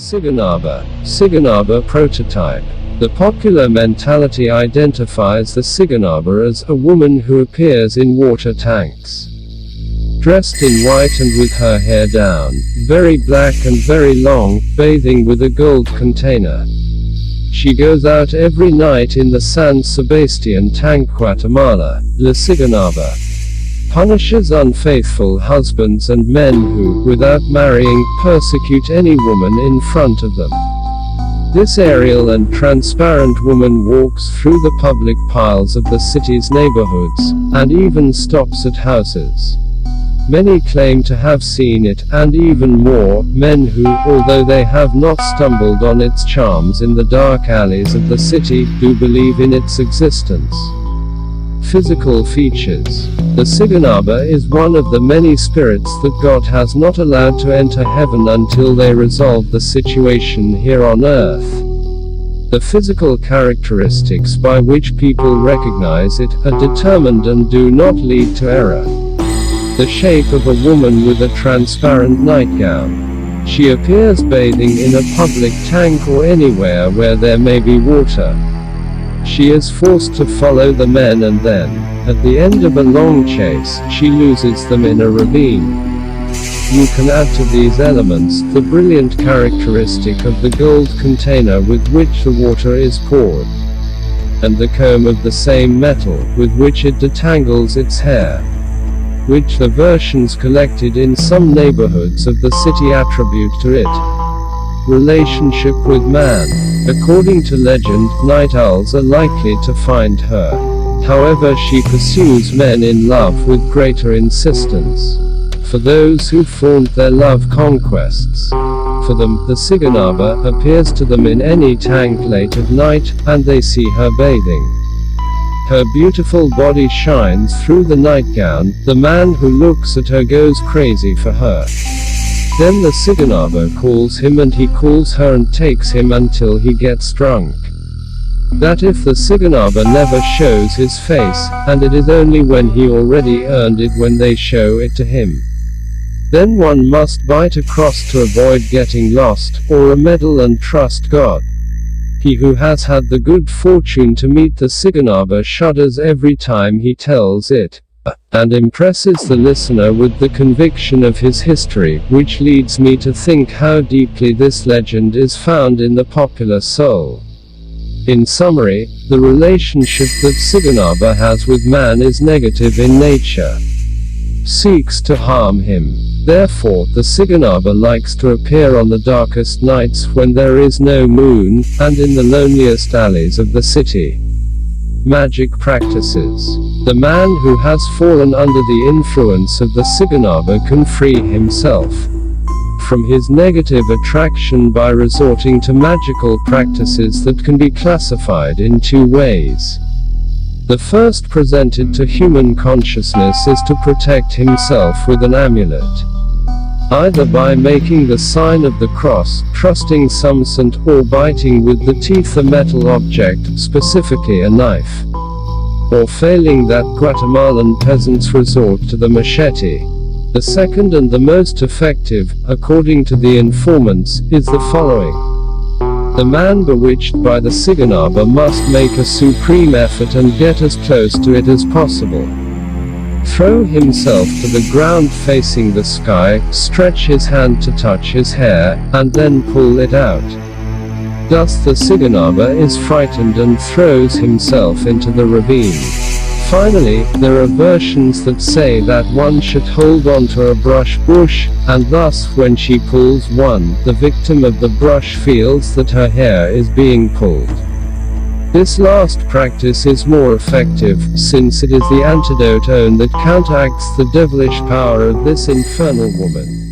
Siguanaba prototype. The popular mentality identifies the Siguanaba as a woman who appears in water tanks. Dressed in white and with her hair down, very black and very long, bathing with a gold container. She goes out every night in the San Sebastian tank. Guatemala. La Siguanaba punishes unfaithful husbands and men who, without marrying, persecute any woman in front of them. This aerial and transparent woman walks through the public piles of the city's neighborhoods, and even stops at houses. Many claim to have seen it, and even more, men who, although they have not stumbled on its charms in the dark alleys of the city, do believe in its existence. Physical features. The Siguanaba is one of the many spirits that God has not allowed to enter heaven until they resolve the situation here on earth. The physical characteristics by which people recognize it are determined and do not lead to error. The shape of a woman with a transparent nightgown. She appears bathing in a public tank or anywhere where there may be water. She is forced to follow the men, and then, at the end of a long chase, she loses them in a ravine. You can add to these elements the brilliant characteristic of the gold container with which the water is poured, and the comb of the same metal with which it detangles its hair, which the versions collected in some neighborhoods of the city attribute to it. Relationship with man. According to legend, night owls are likely to find her. However, she pursues men in love with greater insistence. For those who flaunt their love conquests, for them, the Siguanaba appears to them in any tank late at night, and they see her bathing. Her beautiful body shines through the nightgown. The man who looks at her goes crazy for her. Then the Siguanaba calls him, and he calls her and takes him until he gets drunk. That if the Siguanaba never shows his face, and it is only when he already earned it when they show it to him. Then one must bite a cross to avoid getting lost, or a medal, and trust God. He who has had the good fortune to meet the Siguanaba shudders every time he tells it, and impresses the listener with the conviction of his history, which leads me to think how deeply this legend is found in the popular soul. In summary, the relationship that Siguanaba has with man is negative in nature. Seeks to harm him. Therefore, the Siguanaba likes to appear on the darkest nights when there is no moon, and in the loneliest alleys of the city. Magic practices. The man who has fallen under the influence of the Siguanaba can free himself from his negative attraction by resorting to magical practices that can be classified in two ways. The first, presented to human consciousness, is to protect himself with an amulet. Either by making the sign of the cross, trusting some saint, or biting with the teeth a metal object, specifically a knife. Or failing that, Guatemalan peasants resort to the machete. The second and the most effective, according to the informants, is the following. The man bewitched by the Siguanaba must make a supreme effort and get as close to it as possible. Throw himself to the ground facing the sky, stretch his hand to touch his hair, and then pull it out. Thus the Siguanaba is frightened and throws himself into the ravine. Finally, there are versions that say that one should hold onto a brush bush, and thus when she pulls one, the victim of the brush feels that her hair is being pulled. This last practice is more effective, since it is the antidote that counteracts the devilish power of this infernal woman.